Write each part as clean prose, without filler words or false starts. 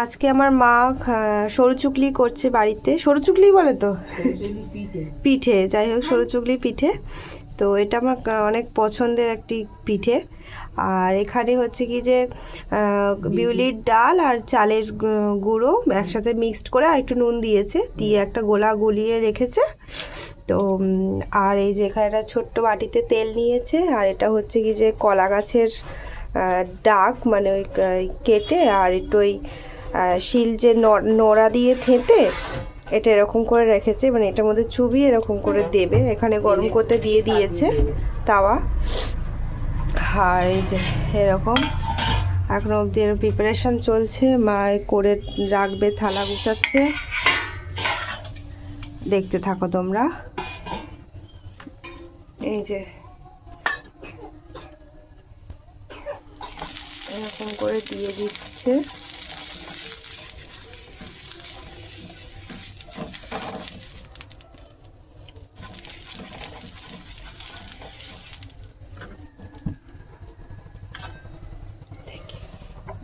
আজকে আমার মা সরু চুকলি করছে বাড়িতে। সরু চুকলি বলে তো, পিঠে, যাই হোক সরু চুকলি পিঠে। তো এটা আমার অনেক পছন্দের একটি পিঠে। আর এখানে হচ্ছে কি যে বিউলির ডাল আর চালের গুঁড়ো একসাথে মিক্সড করে আর একটু নুন দিয়েছে, দিয়ে একটা গোলা গুলিয়ে রেখেছে। তো আর এই যে এখানে একটা ছোট্ট বাটিতে তেল নিয়েছে। আর এটা হচ্ছে কি যে কলা গাছের ডাক, মানে ওই কেটে আর একটু ওই শিল যে নোড়া দিয়ে থেঁতে এটা এরকম করে রেখেছে, মানে এটার মধ্যে চুবিয়ে এরকম করে দেবে। এখানে গরম করতে দিয়ে দিয়েছে তাওয়া। আর এই যে এরকম এখন অবধি এর প্রিপারেশন চলছে, মা করে রাখবে, থালা গুছাচ্ছে। দেখতে থাকো তোমরা। এই যে এরকম করে দিয়ে দিচ্ছে।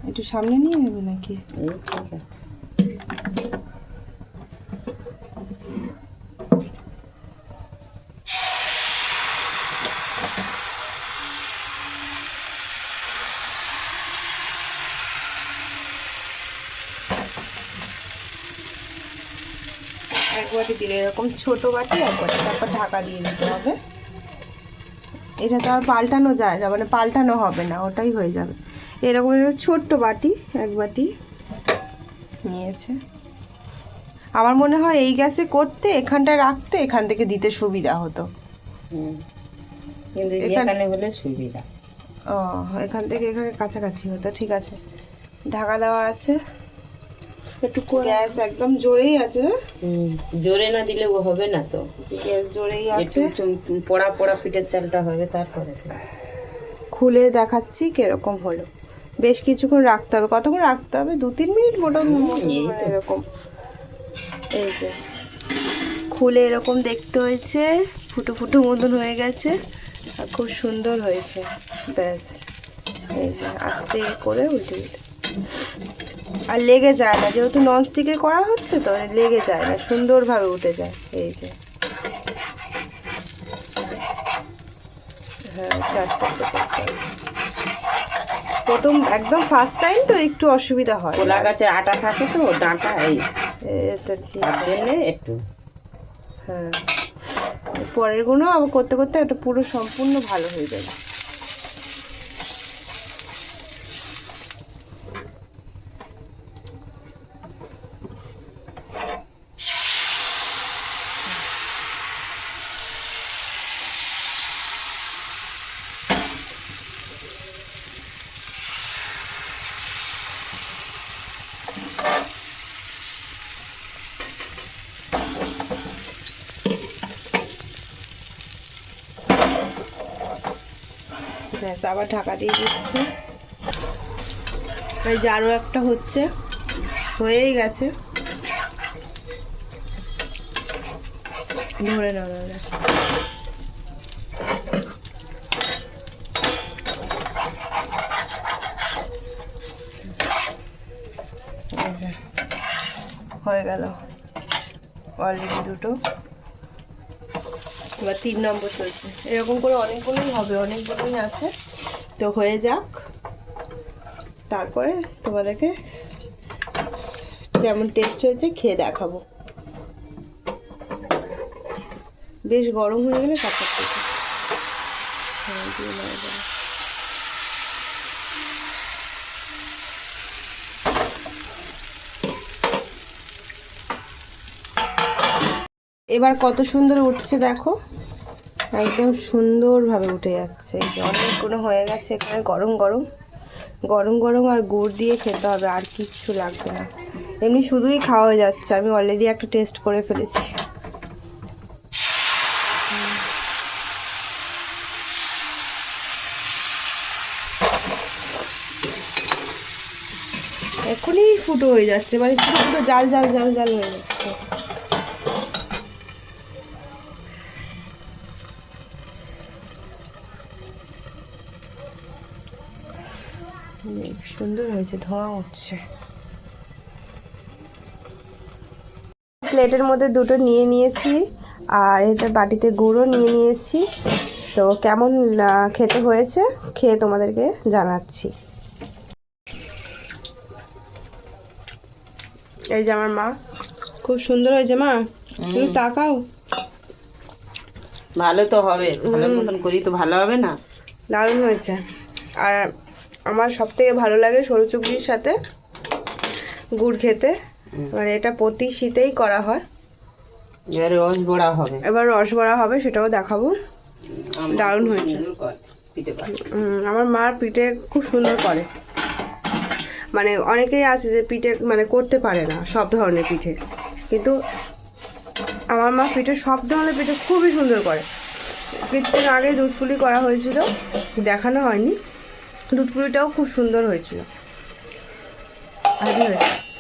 একটু সামনে নিয়ে নেবে নাকি? ঠিক আছে। এক বাটি দিলে এরকম ছোট বাটি এক বাটি, তারপর ঢাকা দিয়ে দিতে হবে। এটা তো আর পাল্টানো যায় না, মানে পাল্টানো হবে না, ওটাই হয়ে যাবে। এরকম ছোট্ট বাটি এক বাটি নিয়েছে। আমার মনে হয় এই গ্যাসে করতে, এখানটা রাখতে, এখান থেকে দিতে সুবিধা হতো। কিন্তু এখানে হলে সুবিধা। ও, এখান থেকে এখানে কাছাকাছি হতো। ঠিক আছে, ঢাকা দেওয়া আছে। একটু গ্যাস একদম জোরেই আছে। জোরে না দিলে ও হবে না তো, গ্যাস জোরেই আছে। একটু পোড়া পোড়া পিঠের চালটা হবে তারপরে। খুলে দেখাচ্ছি কিরকম হলো। বেশ কিছুক্ষণ রাখতে হবে। কতক্ষণ রাখতে হবে? 2-3 মিনিট মোটামুটি এরকম। এই যে খুলে এরকম দেখতে হয়েছে, ফুটো ফুটো মতন হয়ে গেছে আর খুব সুন্দর হয়েছে। ব্যাস, এই যে আস্তে করে উল্টে দিতে। আর লেগে যায় না, যেহেতু ননস্টিকে করা হচ্ছে তো লেগে যায় না, সুন্দরভাবে উঠে যায়। এই যে হ্যাঁ, চারটে প্রথম একদম ফার্স্ট টাইম তো একটু অসুবিধা হয়। কলা গাছের আটা থাকে তো ডাঁটা, এই তার জন্যে একটু। হ্যাঁ, পরের গুলো আবার করতে করতে এটা পুরো সম্পূর্ণ ভালো হয়ে যাবে। ব্যাস, আবার ঢাকা দিয়ে দিচ্ছে। এই যে আরও একটা হচ্ছে, হয়েই গেছে। ধরে নাও না, হয়ে গেল অলরেডি দুটো। এবার 3 নম্বর চলছে। এরকম করে অনেকগুলোই হবে, অনেকগুলোই আছে। তো হয়ে যাক, তারপরে তোমাদেরকে কেমন টেস্ট হয়েছে খেয়ে দেখাবো। বেশ গরম হয়ে গেলে তারপর থেকে এবার কত সুন্দর উঠছে দেখো, একদম সুন্দরভাবে উঠে যাচ্ছে। এই যে অনেকগুলো হয়ে গেছে। এখানে গরম গরম গরম গরম আর গুড় দিয়ে খেতে হবে, আর কিচ্ছু লাগবে না। এমনি শুধুই খাওয়া যাচ্ছে। আমি অলরেডি একটা টেস্ট করে ফেলেছি। এখনই ফুটো হয়ে যাচ্ছে, মানে ফুটো ফুটো জাল জাল জাল জাল হয়ে যাচ্ছে। সুন্দর হয়েছে, ধোঁয়া উঠছে। প্লেটের মধ্যে দুটো নিয়ে নিয়েছি, আর এতে বাটিতে গুঁড়ো নিয়ে নিয়েছি। তো কেমন খেতে হয়েছে খেয়ে তোমাদেরকে জানাচ্ছি। এই যে আমার মা, খুব সুন্দর হয়েছে মা, একটু তাকাও। ভালো তো হবে, ভালো মতন করি তো ভালো হবে না? দারুণ হয়েছে। আর আমার সবথেকে ভালো লাগে সরু চুগলির সাথে গুড় খেতে। মানে এটা প্রতি শীতেই করা হয়। এবার রস বড়া হবে, এবার রস বড়া হবে, সেটাও দেখাবো। দারুণ হয়েছে। আমার মার পিঠে খুব সুন্দর করে। মানে অনেকেই আছে যে পিঠে মানে করতে পারে না সব ধরনের পিঠে, কিন্তু আমার মা পিঠে সব ধরনের পিঠে খুবই সুন্দর করে। কিছুদিন আগে দুধ পুলি করা হয়েছিল, দেখানো হয়নি। দুধ পুলিটাও খুব সুন্দর হয়েছিল। ভালো হয়েছে।